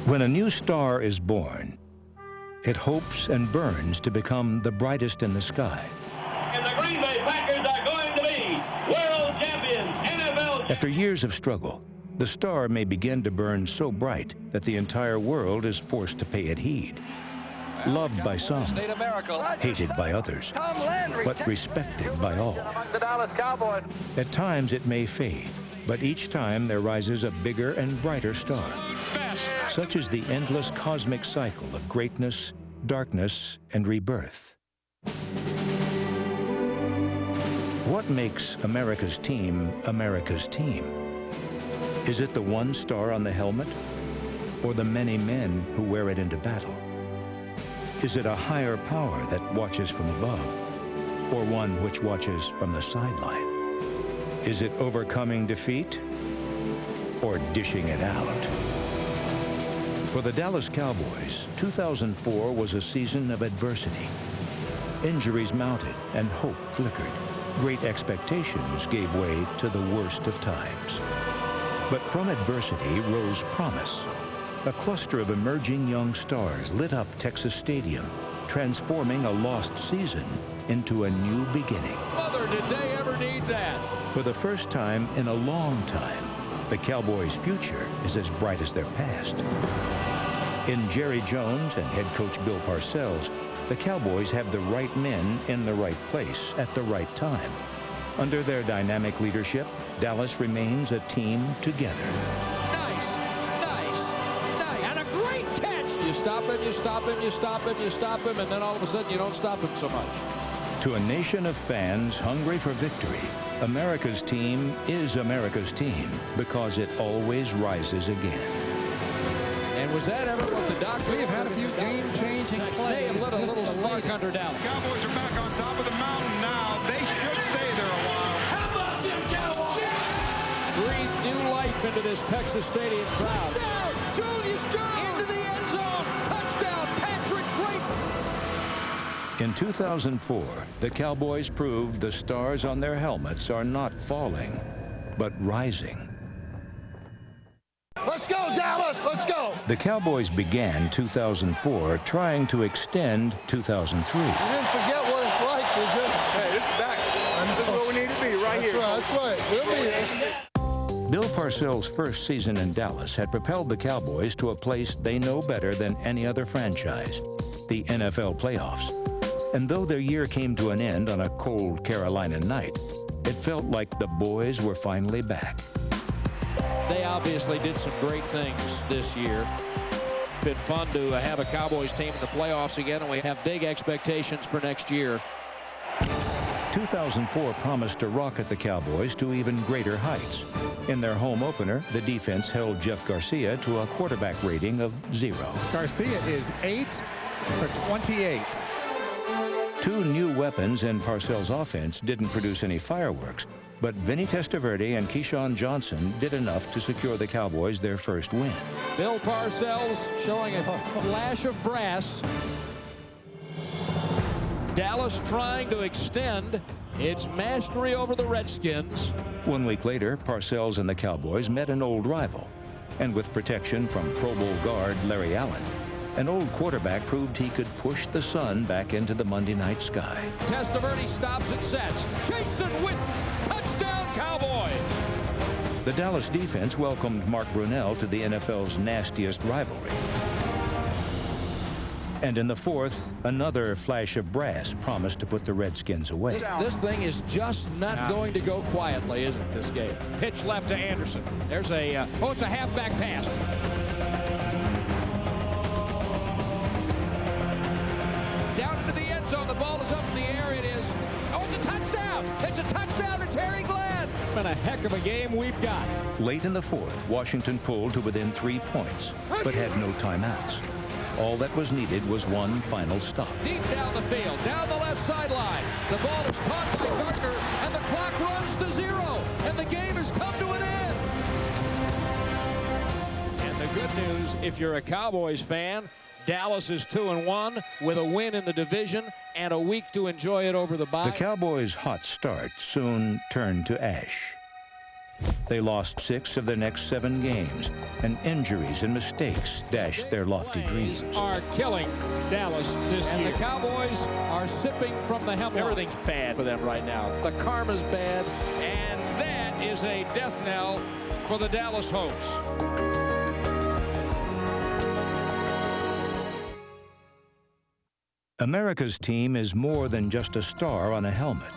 When a new star is born, it hopes and burns to become the brightest in the sky. And the Green Bay Packers are going to be world champions, NFL. After years of struggle, the star may begin to burn so bright that the entire world is forced to pay it heed. Loved by some, hated by others, but respected by all. The Dallas Cowboys. At times it may fade, but each time there rises a bigger and brighter star. Such is the endless cosmic cycle of greatness, darkness, and rebirth. What makes America's team America's team? Is it the one star on the helmet, or the many men who wear it into battle? Is it a higher power that watches from above, or one which watches from the sideline? Is it overcoming defeat, or dishing it out? For the Dallas Cowboys, 2004 was a season of adversity. Injuries mounted and hope flickered. Great expectations gave way to the worst of times. But from adversity rose promise. A cluster of emerging young stars lit up Texas Stadium, transforming a lost season into a new beginning. Mother, did they ever need that? For the first time in a long time, the Cowboys' future is as bright as their past. In Jerry Jones and head coach Bill Parcells, the Cowboys have the right men in the right place at the right time. Under their dynamic leadership, Dallas remains a team together. Nice. And a great catch. You stop him, you stop him, you stop him, you stop him, and then all of a sudden you don't stop him so much. To a nation of fans hungry for victory, America's team is America's team because it always rises again. And was that ever what the doctor... We have had a few game-changing plays. They have lit a little spark under Dallas. Cowboys are back on top of the mountain now. They should stay there a while. How about them Cowboys? Breathe new life into this Texas Stadium crowd. Touchdown, Julius Jones! Into the end zone. Touchdown, Patrick Clayton. In 2004, the Cowboys proved the stars on their helmets are not falling, but rising. Let's go, Dallas! Let's go! The Cowboys began 2004 trying to extend 2003. You didn't forget what it's like, did you? Hey, this is back. This is where we need to be, right here. That's right. We'll be here. Bill Parcells' first season in Dallas had propelled the Cowboys to a place they know better than any other franchise, the NFL playoffs. And though their year came to an end on a cold Carolina night, it felt like the boys were finally back. They obviously did some great things this year. Been fun to have a Cowboys team in the playoffs again, and we have big expectations for next year. 2004 promised to rocket the Cowboys to even greater heights. In their home opener, the defense held Jeff Garcia to a quarterback rating of 0. Garcia is 8 for 28. Two new weapons in Parcells' offense didn't produce any fireworks, but Vinny Testaverde and Keyshawn Johnson did enough to secure the Cowboys their first win. Bill Parcells showing a flash of brass. Dallas trying to extend its mastery over the Redskins. 1 week later, Parcells and the Cowboys met an old rival. And with protection from Pro Bowl guard Larry Allen, an old quarterback proved he could push the sun back into the Monday night sky. Testaverde stops and sets. Jason Witten, touchdown Cowboys! The Dallas defense welcomed Mark Brunell to the NFL's nastiest rivalry. And in the fourth, another flash of brass promised to put the Redskins away. This thing is just not going to go quietly, isn't it, this game? Pitch left to Anderson. There's a, it's a halfback pass. Down into the end zone. The ball is up in the air. It is. Oh, it's a touchdown. It's a touchdown to Terry Glenn. Been a heck of a game we've got. Late in the fourth, Washington pulled to within 3 points, but had no timeouts. All that was needed was one final stop. Deep down the field, down the left sideline. The ball is caught by Gardner, and the clock runs to 0, and the game has come to an end. And the good news, if you're a Cowboys fan, Dallas is 2-1 with a win in the division and a week to enjoy it over the bye. The Cowboys' hot start soon turned to ash. They lost 6 of their next 7 games, and injuries and mistakes dashed their lofty dreams. Are killing Dallas this year. And the Cowboys are sipping from the hemlock. Everything's bad for them right now. The karma's bad, and that is a death knell for the Dallas hopes. America's team is more than just a star on a helmet.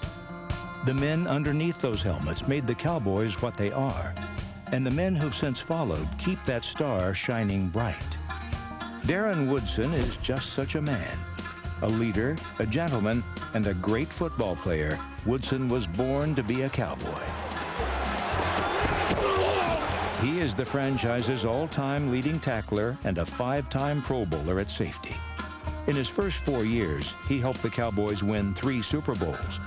The men underneath those helmets made the Cowboys what they are, and the men who've since followed keep that star shining bright. Darren Woodson is just such a man. A leader, a gentleman, and a great football player, Woodson was born to be a Cowboy. He is the franchise's all-time leading tackler and a 5-time Pro Bowler at safety. In his first 4 years, he helped the Cowboys win 3 Super Bowls.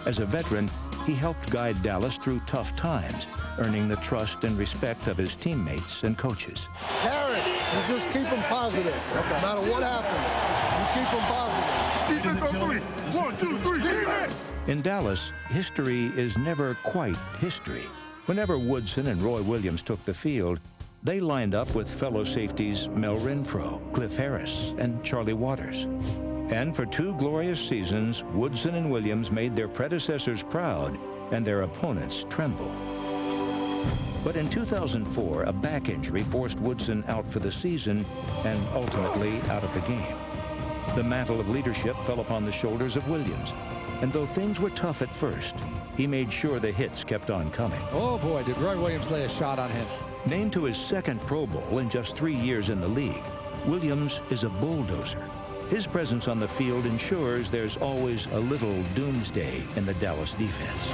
As a veteran, he helped guide Dallas through tough times, earning the trust and respect of his teammates and coaches. Darren, you just keep them positive. No matter what happens, you keep them positive. Defense on 3. 1, 2, 3, defense! In Dallas, history is never quite history. Whenever Woodson and Roy Williams took the field, they lined up with fellow safeties Mel Renfro, Cliff Harris, and Charlie Waters. And for 2 glorious seasons, Woodson and Williams made their predecessors proud and their opponents tremble. But in 2004, a back injury forced Woodson out for the season and ultimately out of the game. The mantle of leadership fell upon the shoulders of Williams. And though things were tough at first, he made sure the hits kept on coming. Oh boy, did Roy Williams lay a shot on him. Named to his 2nd Pro Bowl in just 3 years in the league, Williams is a bulldozer. His presence on the field ensures there's always a little doomsday in the Dallas defense.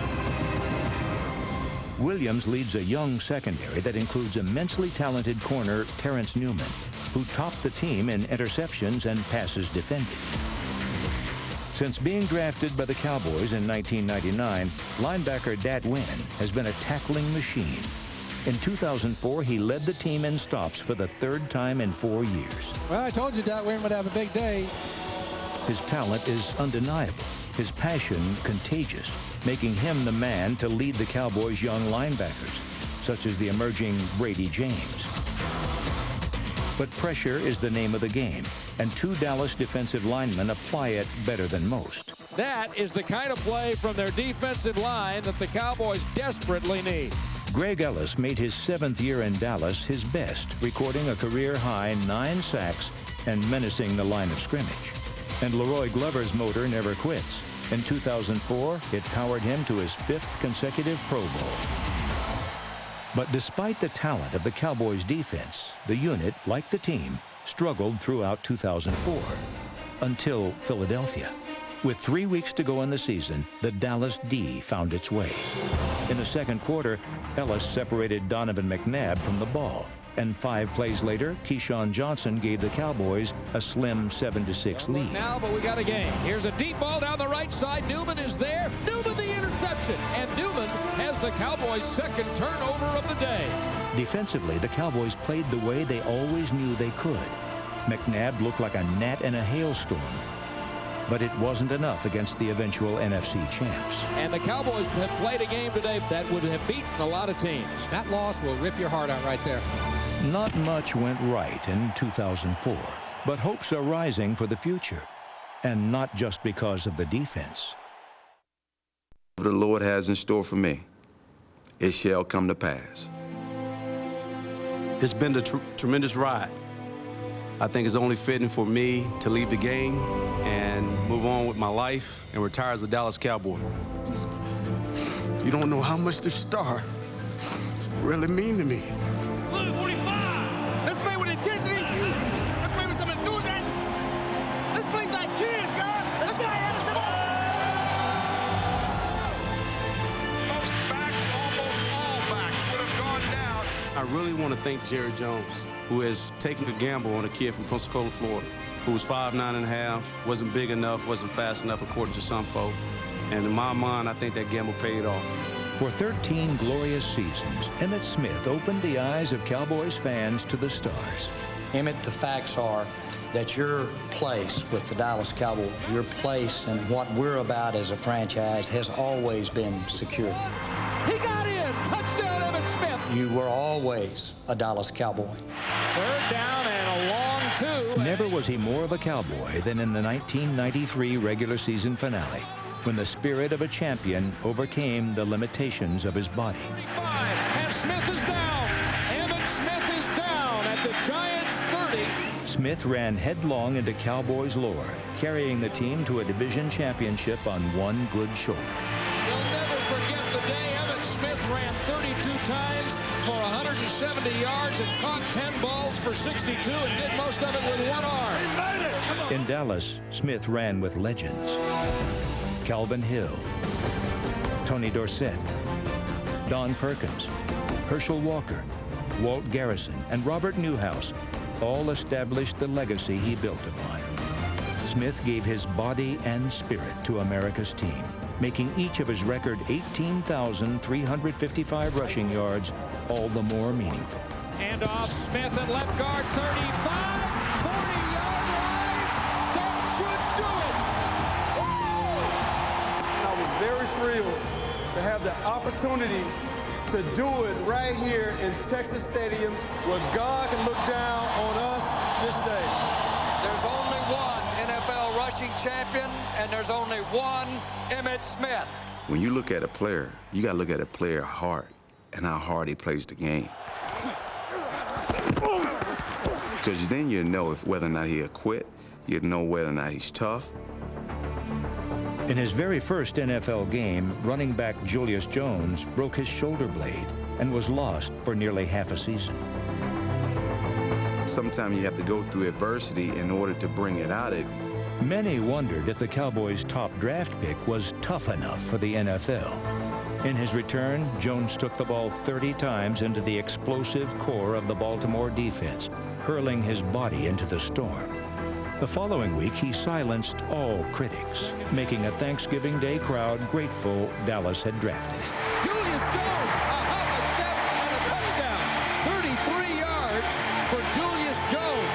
Williams leads a young secondary that includes immensely talented corner Terrence Newman, who topped the team in interceptions and passes defended. Since being drafted by the Cowboys in 1999, linebacker Dat Nguyen has been a tackling machine. In 2004, he led the team in stops for the 3rd time in 4 years. Well, I told you Dat Nguyen would have a big day. His talent is undeniable, his passion contagious, making him the man to lead the Cowboys' young linebackers, such as the emerging Brady James. But pressure is the name of the game, and 2 Dallas defensive linemen apply it better than most. That is the kind of play from their defensive line that the Cowboys desperately need. Greg Ellis made his 7th year in Dallas his best, recording a career-high 9 sacks and menacing the line of scrimmage. And Leroy Glover's motor never quits. In 2004, it powered him to his 5th consecutive Pro Bowl. But despite the talent of the Cowboys' defense, the unit, like the team, struggled throughout 2004, until Philadelphia. With 3 weeks to go in the season, the Dallas D found its way. In the 2nd quarter, Ellis separated Donovan McNabb from the ball. And 5 plays later, Keyshawn Johnson gave the Cowboys a slim 7-6 lead. Now, but we got a game. Here's a deep ball down the right side. Newman is there. Newman the interception. And Newman has the Cowboys' 2nd turnover of the day. Defensively, the Cowboys played the way they always knew they could. McNabb looked like a gnat in a hailstorm. But it wasn't enough against the eventual NFC champs. And the Cowboys have played a game today that would have beaten a lot of teams. That loss will rip your heart out right there. Not much went right in 2004, but hopes are rising for the future, and not just because of the defense. What the Lord has in store for me, it shall come to pass. It's been a tremendous ride. I think it's only fitting for me to leave the game and move on with my life and retire as a Dallas Cowboy. You don't know how much this star really mean to me. Look, 45. Let's play with intensity. Let's play with some enthusiasm. Let's play like kids, guys. Let's go. Come on. Most backs, almost all backs would have gone down. I really want to thank Jerry Jones, who has taken a gamble on a kid from Pensacola, Florida, who was 5'9½", wasn't big enough, wasn't fast enough, according to some folk. And in my mind, I think that gamble paid off. For 13 glorious seasons, Emmitt Smith opened the eyes of Cowboys fans to the stars. Emmitt, the facts are that your place with the Dallas Cowboys, your place and what we're about as a franchise has always been secure. He got in. Touchdown, Emmitt Smith. You were always a Dallas Cowboy. Third down and a long two. Never was he more of a Cowboy than in the 1993 regular season finale, when the spirit of a champion overcame the limitations of his body. And Smith is down. Emmitt Smith is down at the Giants' 30. Smith ran headlong into Cowboys lore, carrying the team to a division championship on one good shoulder. You'll never forget the day Emmitt Smith ran 32 times for 170 yards and caught 10 balls for 62 and did most of it with one arm. In Dallas, Smith ran with legends. Calvin Hill, Tony Dorsett, Don Perkins, Herschel Walker, Walt Garrison, and Robert Newhouse all established the legacy he built upon. Smith gave his body and spirit to America's team, making each of his record 18,355 rushing yards all the more meaningful. And off Smith at left guard, 35, 40-yard line. That should do it. I was very thrilled to have the opportunity to do it right here in Texas Stadium, where God can look down on us this day. There's only one NFL rushing champion, and there's only one Emmitt Smith. When you look at a player, you got to look at a player's heart and how hard he plays the game. Because then you know whether or not he'll quit. You know whether or not he's tough. In his very first NFL game, running back Julius Jones broke his shoulder blade and was lost for nearly half a season. Sometimes you have to go through adversity in order to bring it out of you. Many wondered if the Cowboys' top draft pick was tough enough for the NFL. In his return, Jones took the ball 30 times into the explosive core of the Baltimore defense, hurling his body into the storm. The following week, he silenced all critics, making a Thanksgiving Day crowd grateful Dallas had drafted him. Julius Jones, a hop, a step, and a touchdown. 33 yards for Julius Jones.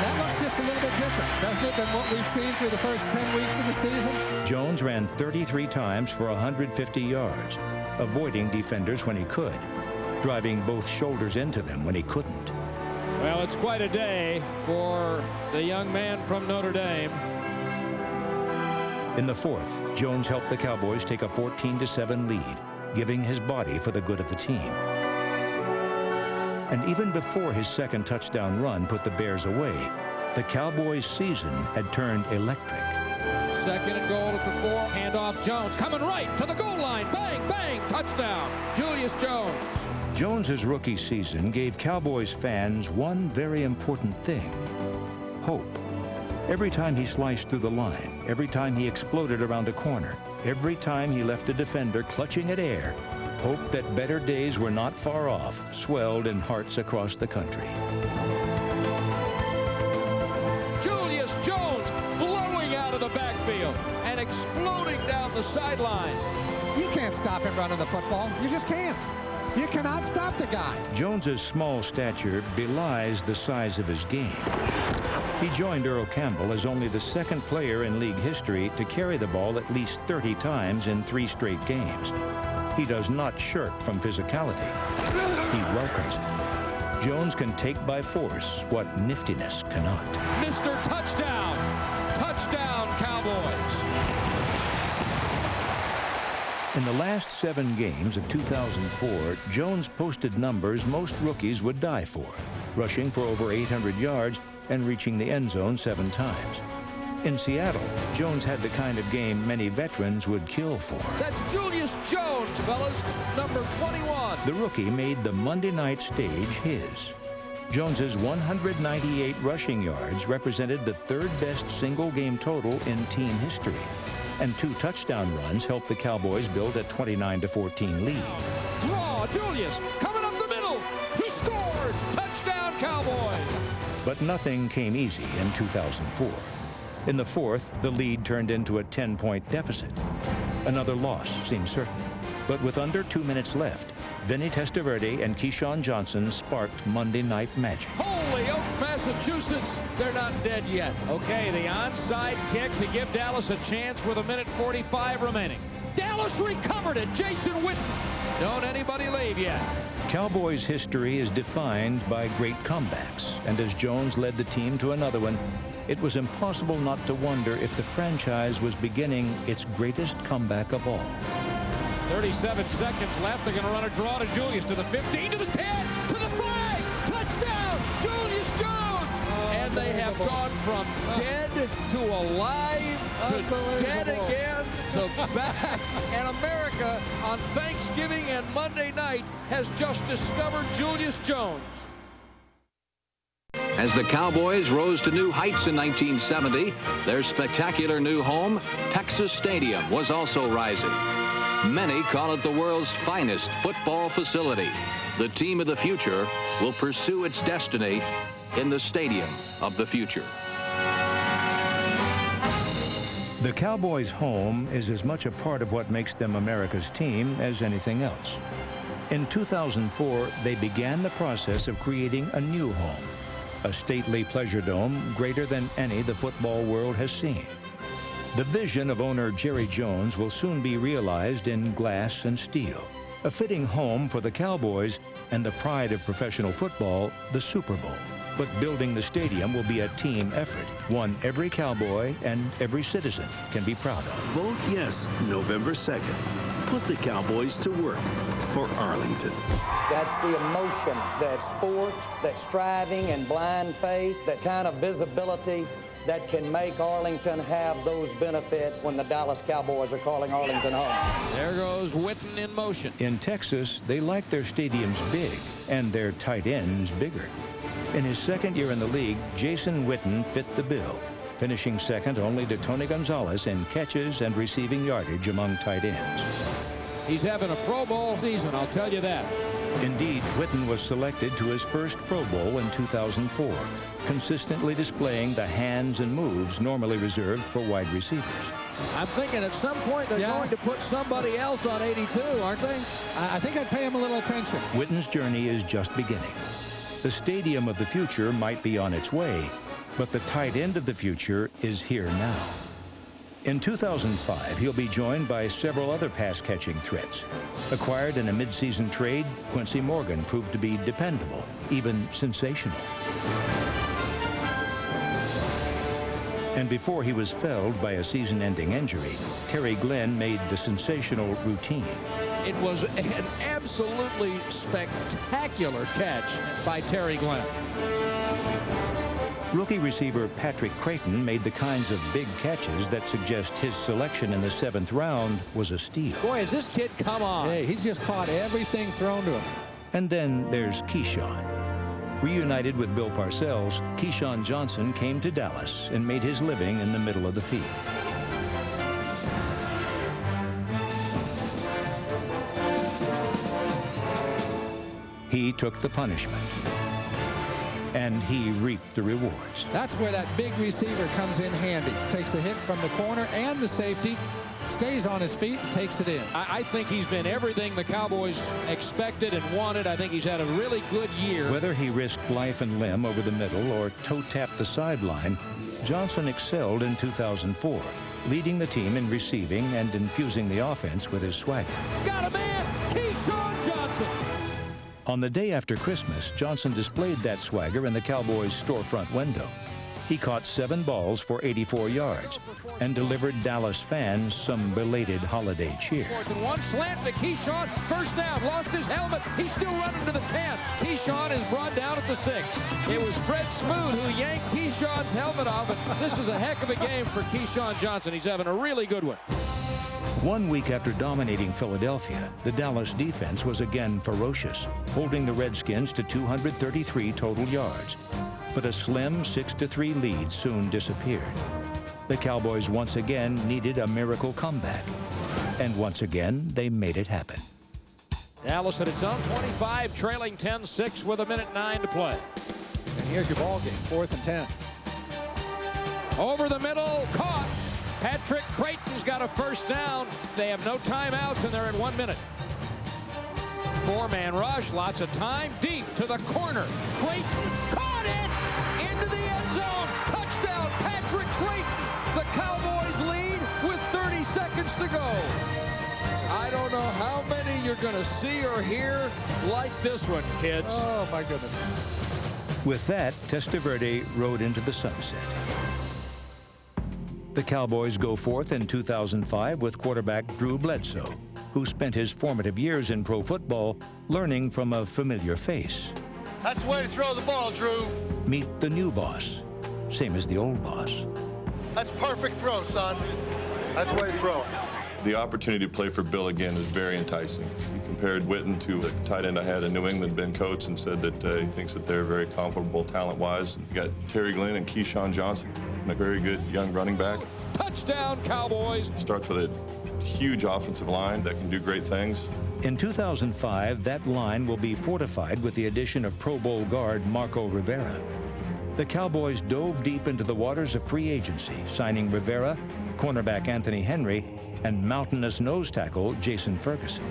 That looks just a little bit different, doesn't it, than what we've seen through the first 10 weeks of the season? Jones ran 33 times for 150 yards, avoiding defenders when he could, driving both shoulders into them when he couldn't. Well, it's quite a day for the young man from Notre Dame. In the fourth, Jones helped the Cowboys take a 14-7 lead, giving his body for the good of the team. And even before his second touchdown run put the Bears away, the Cowboys' season had turned electric. Second and goal at the 4. Handoff Jones coming right to the goal line. Bang, bang, touchdown. Julius Jones. Jones's rookie season gave Cowboys fans one very important thing: hope. Every time he sliced through the line, every time he exploded around a corner, every time he left a defender clutching at air, hope that better days were not far off swelled in hearts across the country. Julius Jones blowing out of the backfield and exploding down the sideline. You can't stop him running the football. You just can't. You cannot stop the guy. Jones's small stature belies the size of his game. He joined Earl Campbell as only the second player in league history to carry the ball at least 30 times in 3 straight games. He does not shirk from physicality. He welcomes it. Jones can take by force what niftiness cannot. Mr. Touchdown. Touchdown, Cowboys. In the last 7 games of 2004, Jones posted numbers most rookies would die for, rushing for over 800 yards and reaching the end zone 7 times. In Seattle, Jones had the kind of game many veterans would kill for. That's Julius Jones, fellas, number 21. The rookie made the Monday night stage his. Jones's 198 rushing yards represented the 3rd best single game total in team history, and 2 touchdown runs helped the Cowboys build a 29-14 lead. Draw, Julius, coming up the middle. He scored. Touchdown, Cowboys. But nothing came easy in 2004. In the 4th, the lead turned into a 10-point deficit. Another loss seemed certain. But with under 2 minutes left, Vinny Testaverde and Keyshawn Johnson sparked Monday night magic. Holyoke, Massachusetts. They're not dead yet. Okay, the onside kick to give Dallas a chance with 1:45 remaining. Dallas recovered it. Jason Witten. Don't anybody leave yet. Cowboys history is defined by great comebacks, and as Jones led the team to another one, it was impossible not to wonder if the franchise was beginning its greatest comeback of all. 37 seconds left. They're going to run a draw to Julius, to the 15, to the 10, to the flag. Touchdown, Julius Jones. And they have gone from dead to alive to dead again to back. And America on Thanksgiving and Monday night has just discovered Julius Jones. As the Cowboys rose to new heights in 1970, their spectacular new home, Texas Stadium, was also rising. Many call it the world's finest football facility. The team of the future will pursue its destiny in the stadium of the future. The Cowboys' home is as much a part of what makes them America's team as anything else. In 2004, they began the process of creating a new home, a stately pleasure dome greater than any the football world has seen. The vision of owner Jerry Jones will soon be realized in glass and steel, a fitting home for the Cowboys and the pride of professional football, the Super Bowl. But building the stadium will be a team effort, one every Cowboy and every citizen can be proud of. Vote yes, November 2nd. Put the Cowboys to work for Arlington. That's the emotion, that sport, that striving and blind faith, that kind of visibility that can make Arlington have those benefits when the Dallas Cowboys are calling Arlington home. There goes Witten in motion. In Texas, they like their stadiums big and their tight ends bigger. In his second year in the league, Jason Witten fit the bill, finishing second only to Tony Gonzalez in catches and receiving yardage among tight ends. He's having a Pro Bowl season, I'll tell you that. Indeed, Witten was selected to his first Pro Bowl in 2004, consistently displaying the hands and moves normally reserved for wide receivers. I'm thinking at some point they're going to put somebody else on 82, aren't they? I think I'd pay him a little attention. Witten's journey is just beginning. The stadium of the future might be on its way, but the tight end of the future is here now. In 2005, he'll be joined by several other pass-catching threats. Acquired in a mid-season trade, Quincy Morgan proved to be dependable, even sensational. And before he was felled by a season-ending injury, Terry Glenn made the sensational routine. It was an absolutely spectacular catch by Terry Glenn. Rookie receiver Patrick Creighton made the kinds of big catches that suggest his selection in the 7th round was a steal. Boy, has this kid come on. Hey, he's just caught everything thrown to him. And then there's Keyshawn. Reunited with Bill Parcells, Keyshawn Johnson came to Dallas and made his living in the middle of the field. He took the punishment, and he reaped the rewards. That's where that big receiver comes in handy. Takes a hit from the corner and the safety, stays on his feet, and takes it in. I think he's been everything the Cowboys expected and wanted. I think he's had a really good year. Whether he risked life and limb over the middle or toe-tapped the sideline, Johnson excelled in 2004, leading the team in receiving and infusing the offense with his swagger. Got a man, Keyshawn Johnson. On the day after Christmas, Johnson displayed that swagger in the Cowboys' storefront window. He caught 7 balls for 84 yards and delivered Dallas fans some belated holiday cheer. 4th and 1, slant to Keyshawn, first down, lost his helmet, he's still running to the 10. Keyshawn is brought down at the 6. It was Fred Smoot who yanked Keyshawn's helmet off, but this is a heck of a game for Keyshawn Johnson. He's having a really good one. 1 week after dominating Philadelphia, the Dallas defense was again ferocious, holding the Redskins to 233 total yards. But a slim 6-3 lead soon disappeared. The Cowboys once again needed a miracle comeback. And once again, they made it happen. Dallas at its own 25, trailing 10-6 with 1:09 to play. And here's your ball game, 4th and 10. Over the middle, caught. Patrick Creighton's got a first down. They have no timeouts, and they're at 1 minute. 4-man rush, lots of time, deep to the corner. Creighton caught it into the end zone. Touchdown, Patrick Creighton. The Cowboys lead with 30 seconds to go. you're going to see or hear like this one, kids. Oh, my goodness. With that, Testaverde rode into the sunset. The Cowboys go forth in 2005 with quarterback Drew Bledsoe, who spent his formative years in pro football learning from a familiar face. That's the way to throw the ball, Drew. Meet the new boss, same as the old boss. That's perfect throw, son. That's the way to throw it. The opportunity to play for Bill again is very enticing. He compared Witten to the tight end I had in New England, Ben Coates, and said that he thinks that they're very comparable talent-wise. You got Terry Glenn and Keyshawn Johnson, and a very good young running back. Touchdown, Cowboys! Starts with a huge offensive line that can do great things. In 2005, that line will be fortified with the addition of Pro Bowl guard Marco Rivera. The Cowboys dove deep into the waters of free agency, signing Rivera, cornerback Anthony Henry, and mountainous nose tackle Jason Ferguson.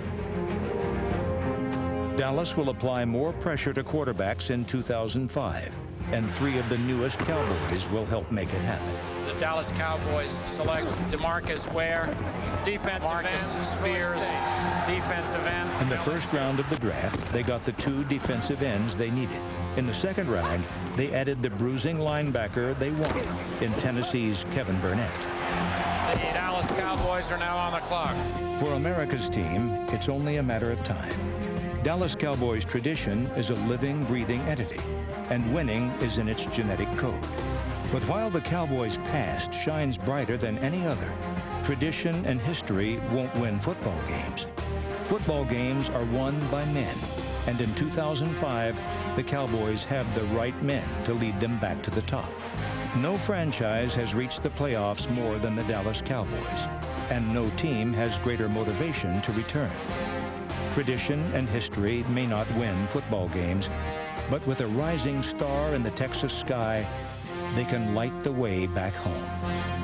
Dallas will apply more pressure to quarterbacks in 2005, and 3 of the newest Cowboys will help make it happen. The Dallas Cowboys select DeMarcus Ware, defensive end, Spears, defensive end. In the first round of the draft, they got the 2 defensive ends they needed. In the second round, they added the bruising linebacker they wanted in Tennessee's Kevin Burnett. The Dallas Cowboys are now on the clock. For America's team, it's only a matter of time. Dallas Cowboys tradition is a living, breathing entity, and winning is in its genetic code. But while the Cowboys' past shines brighter than any other, tradition and history won't win football games. Football games are won by men, and in 2005, the Cowboys have the right men to lead them back to the top. No franchise has reached the playoffs more than the Dallas Cowboys, and no team has greater motivation to return. Tradition and history may not win football games, but with a rising star in the Texas sky, they can light the way back home.